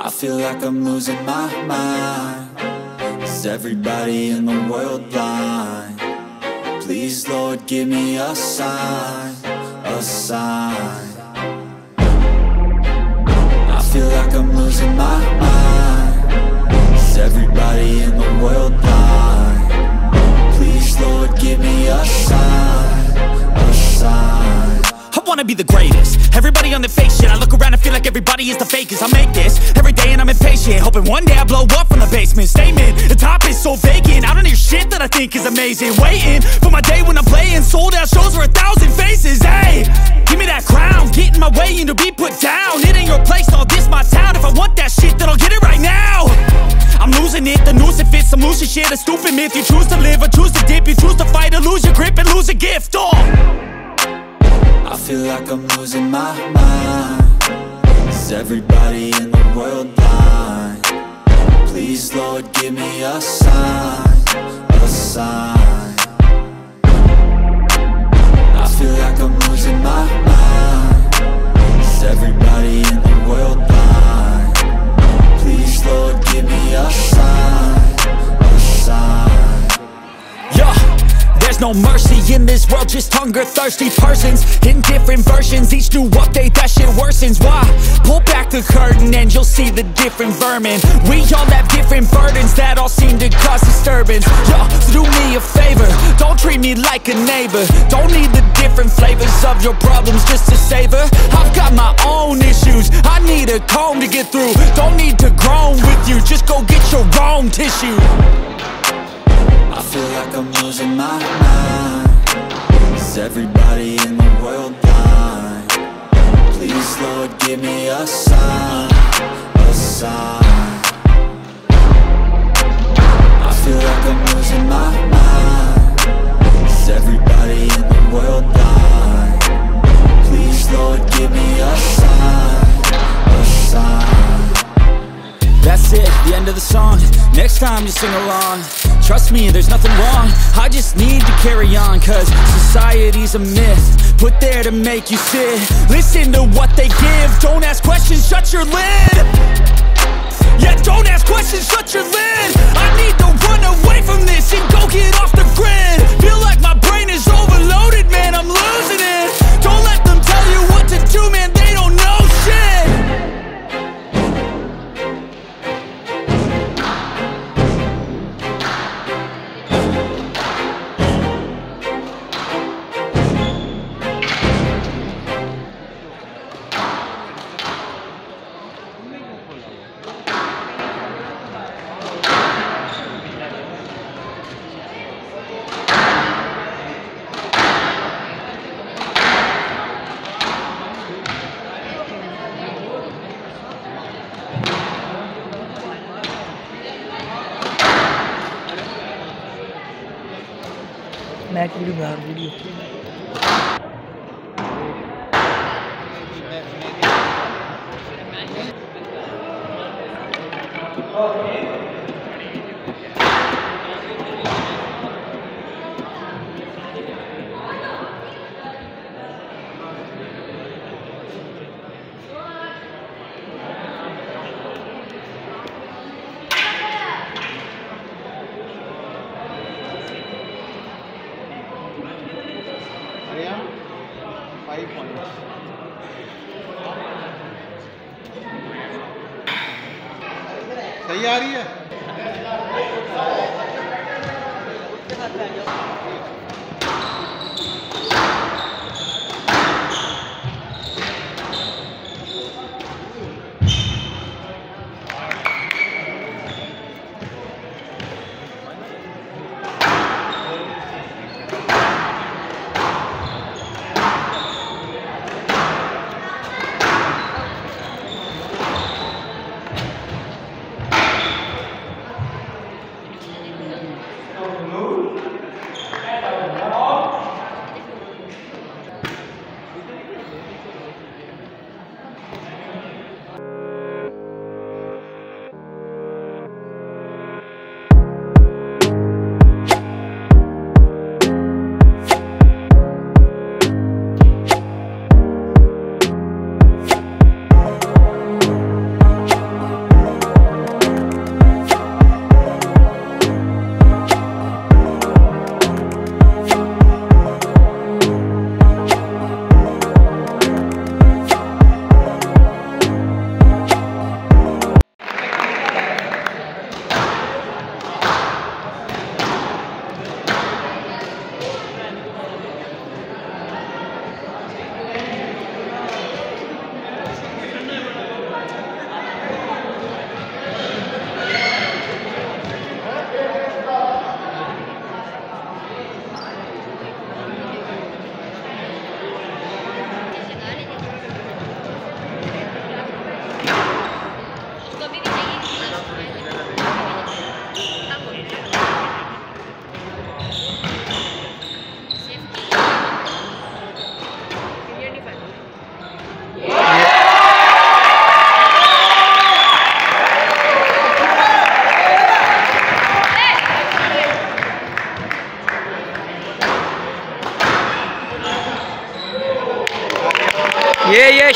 I feel like I'm losing my mind. Is everybody in the world blind? Please, Lord, give me a sign, a sign. I feel like I'm losing my mind. Is everybody in the world blind? Please, Lord, give me a sign, a sign. I wanna be the greatest. Everybody on their fake shit. I look around and feel like everybody is the fakest. I make this every day and I'm impatient, hoping one day I blow up from the basement. Statement, the top is so vacant. I don't hear shit that I think is amazing. Waiting for my day when I'm playing sold out shows for 1,000 faces. Hey, give me that crown, get in my way and to be put down. It ain't your place, all this my town. If I want that shit, then I'll get it right now. I'm losing it, the noose it fits. I'm losing shit, a stupid myth. You choose to live or choose to dip. You choose to fight or lose your grip and lose a gift. I feel like I'm losing my mind. Is everybody in the world blind? Please, Lord, give me a sign, a sign. I feel like I'm losing my mind. Is everybody in the world blind? Please, Lord, give me a sign, a sign. Yeah. There's no mercy in this world, just hunger-thirsty persons in different versions. Each new update, that shit worsens. Why? Pull back the curtain and you'll see the different vermin. We all have different burdens that all seem to cause disturbance. Yo, so do me a favor, don't treat me like a neighbor. Don't need the different flavors of your problems just to savor. I've got my own issues, I need a comb to get through. Don't need to groan with you, just go get your own tissue. I feel like I'm losing my mind. Is everybody in the world blind? Please, Lord, give me a sign, a sign. I feel like I'm losing my mind. Is everybody in the world blind? Please, Lord, give me a sign, a sign. That's it, the end of the song. Next time you sing along. Trust me, there's nothing wrong. I just need to carry on, cause society's a myth put there to make you sit. Listen to what they give. Don't ask questions, shut your lid. Yeah, don't ask questions, shut your lid. I need to run away from this and go get off the grid. Feel like my brain is overloaded, man, I'm losing it. Don't let them tell you what to do, man, they don't know shit. Match video बना video Mariam, 5 points. सही आ रही है?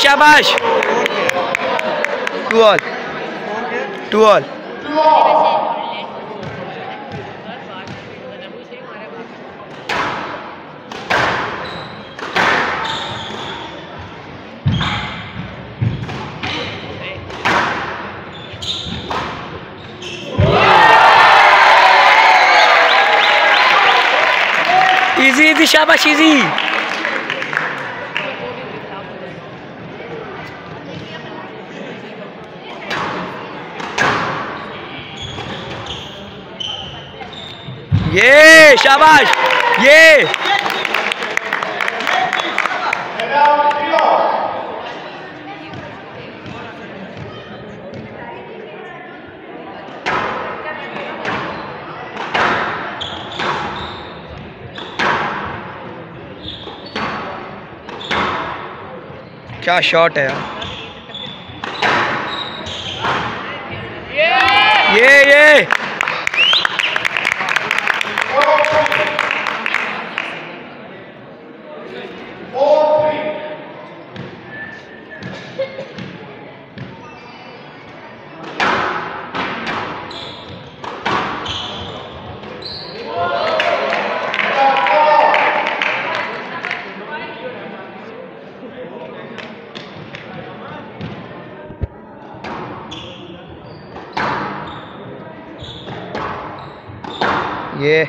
शाबाश 2 all 2 all easy शाबाश easy ये शाबाश ये क्या शॉट है ये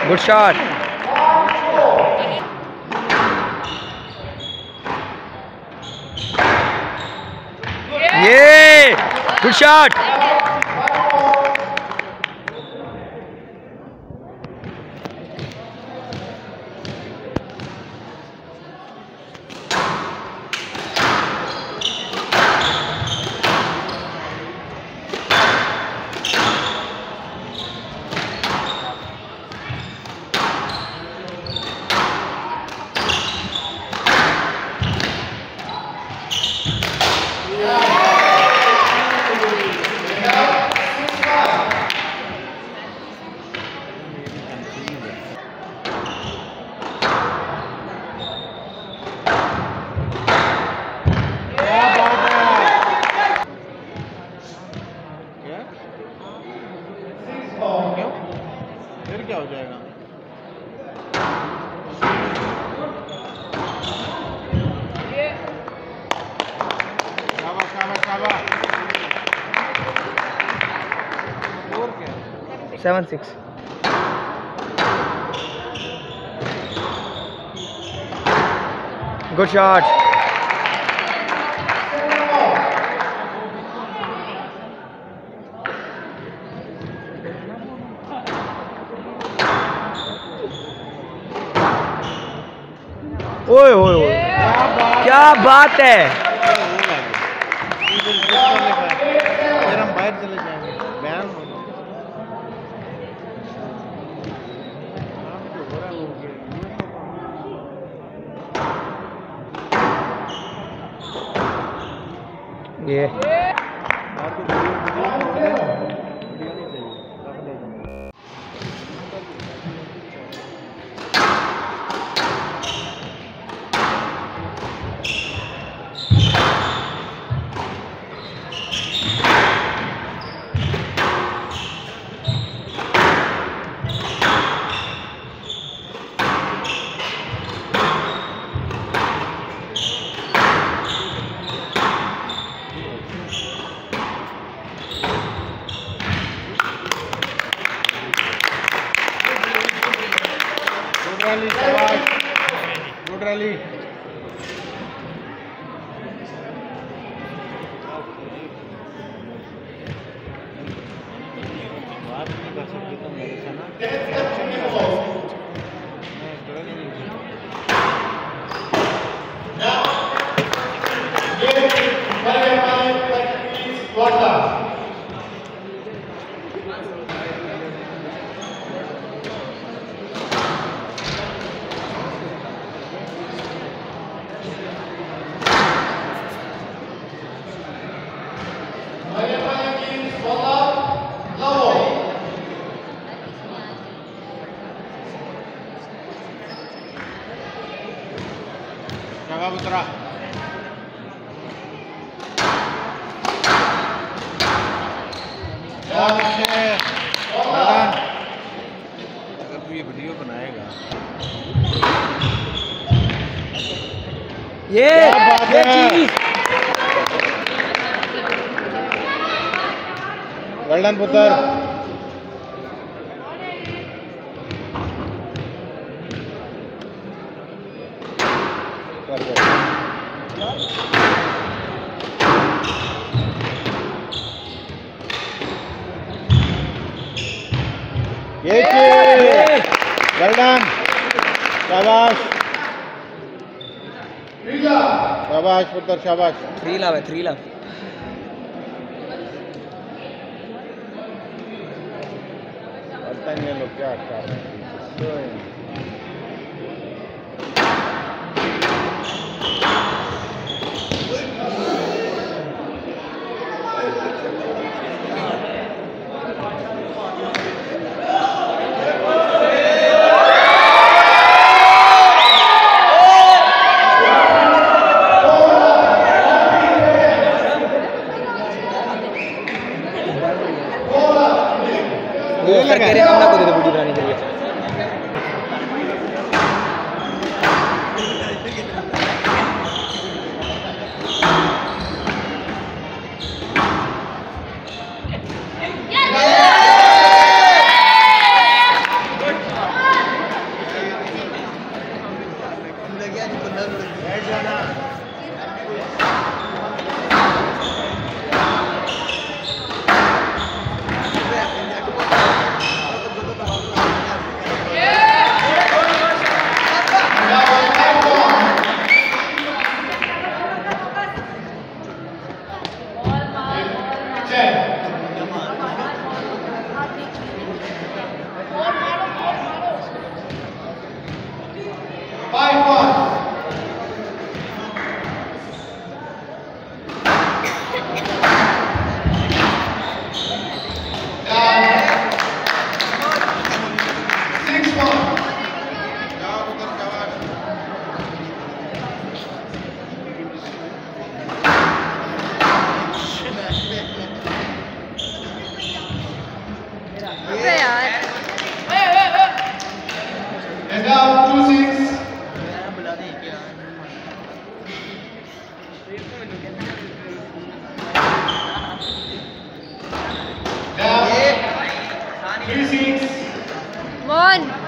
गुड शॉट ये गुड शॉट फिर क्या हो जाएगा? शाबाश शाबाश शाबाश। और क्या? 7-6 गुड शॉट ओए ओए ओए क्या बात है फिर हम बाहर चले जाएंगे बैन ये गुड रैली बात नहीं कर सकती तो मेरे से ना जगह उतरा अगर तू ये वीडियो बनाएगा ये चीज वेल डन पुत्र ये वेल डन शाबाश शाबाश पुत्र शाबाश 3 लाव है 3 लाव पता नहीं लोग क्या कर रहे हैं वो करके हमला को दे दो वीडियो बनाने के लिए Mon.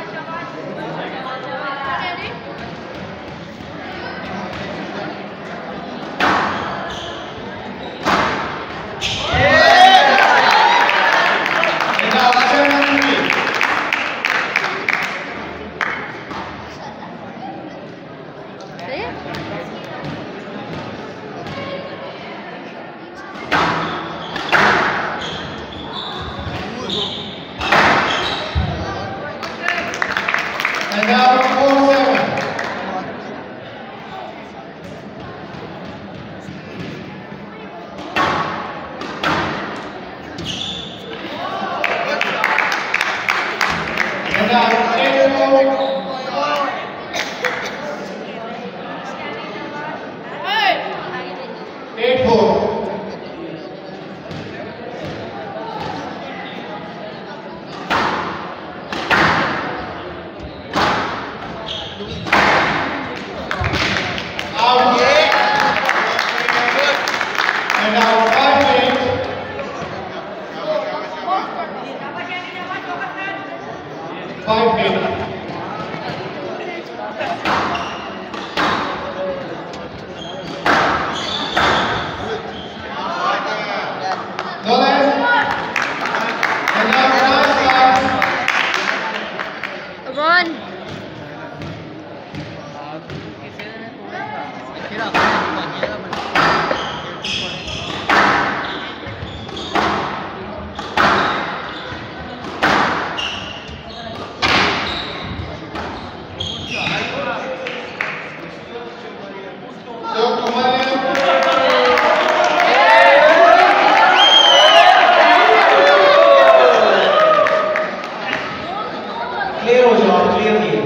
क्लियर हो जाओ क्लियर नहीं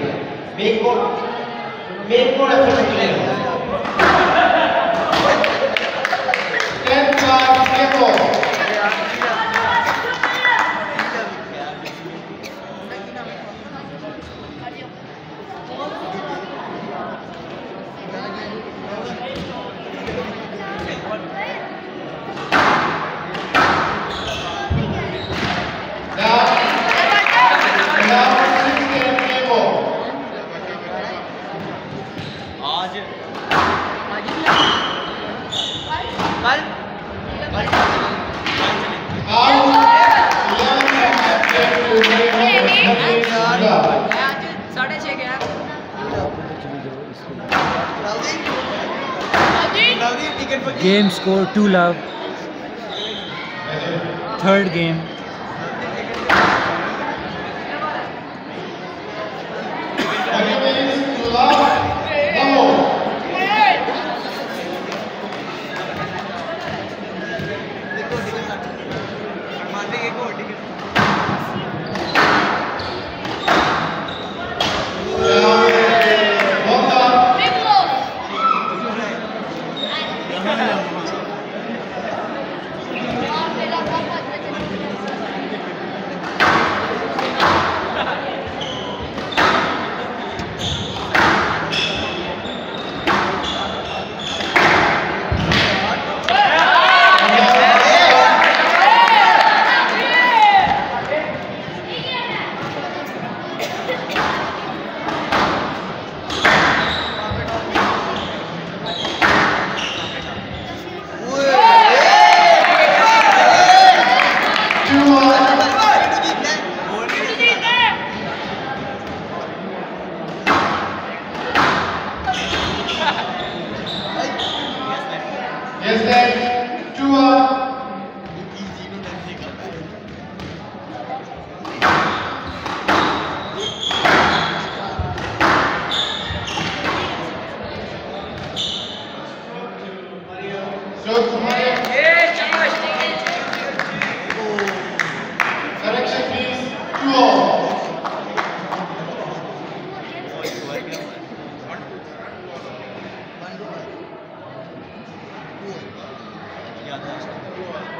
make more effort clear Game score 2-love. Third game.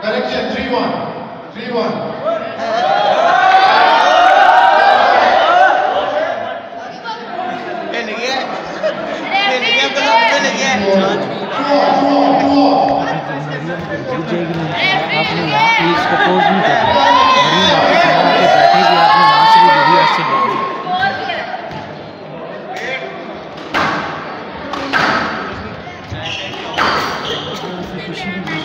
Correction 3-1. 3-1. आपने यहाँ इसको पोज नहीं कर बैठेगी आपने वहाँ से भी वीडियो अच्छे बनाई खुशी भी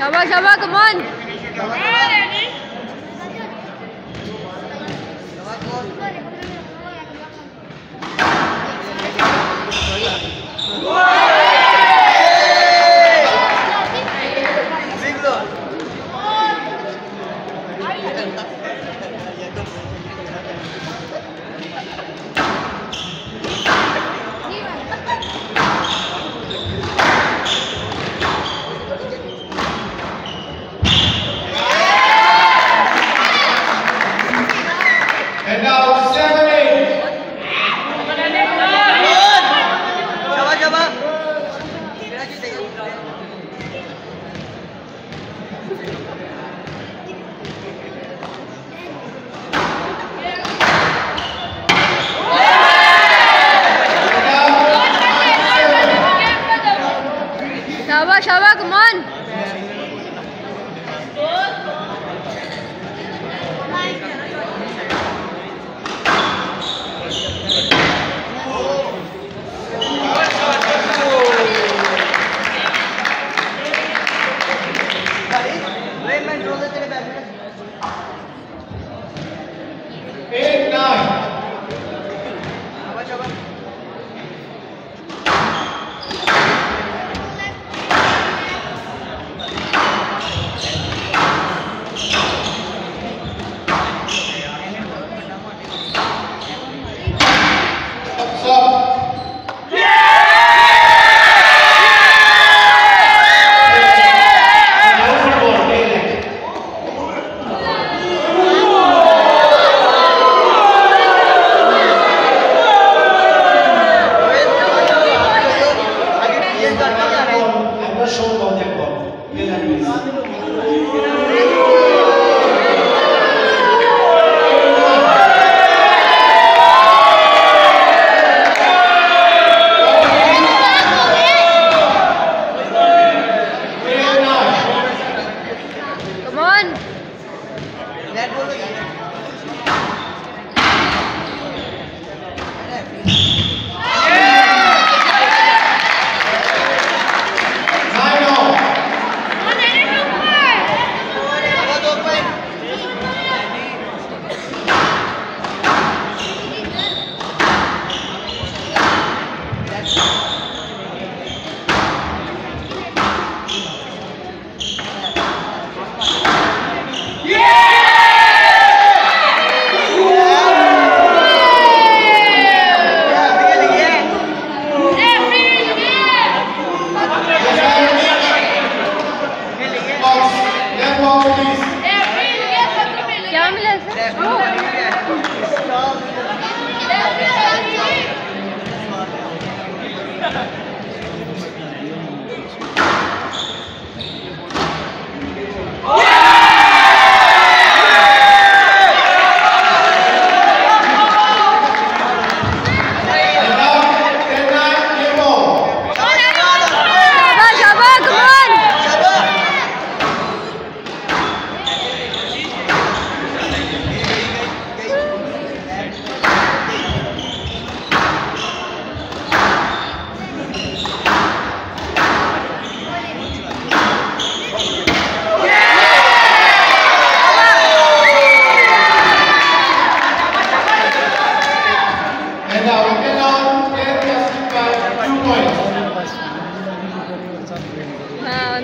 Shabba, Shabba, come on. And now 7-8. Shabba, Shabba, come on.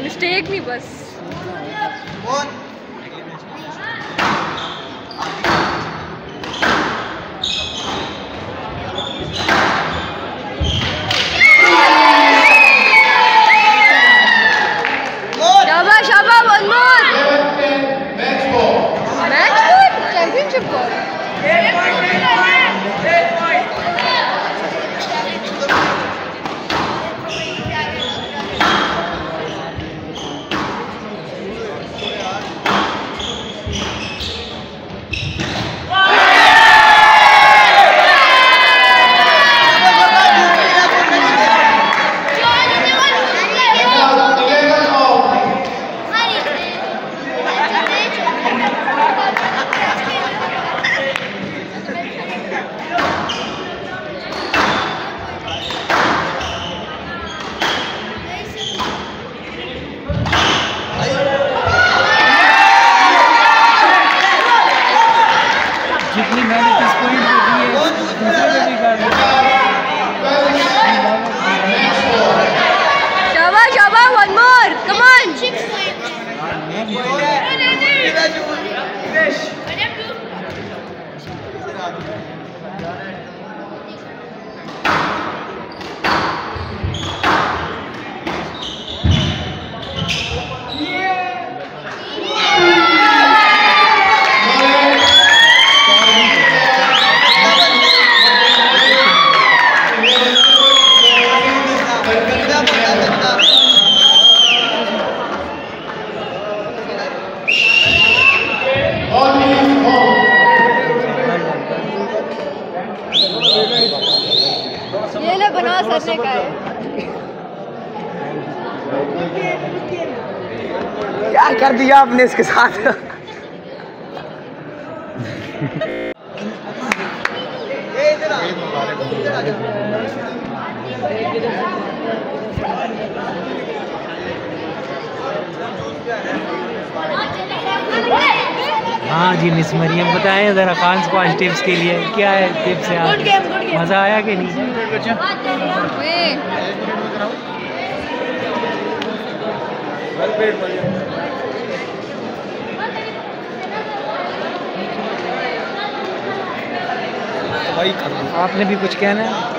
Mistake नहीं बस शाबाश शाबाश one more match ball championship ball करने का है। क्या कर दिया आपने इसके साथ? हाँ जी मिस मरियम, बताएं ज़रा खान को आज टिप्स के लिए क्या है टिप्स है? Good game, good game. मज़ा आया कि नहीं? आपने भी कुछ कहना है?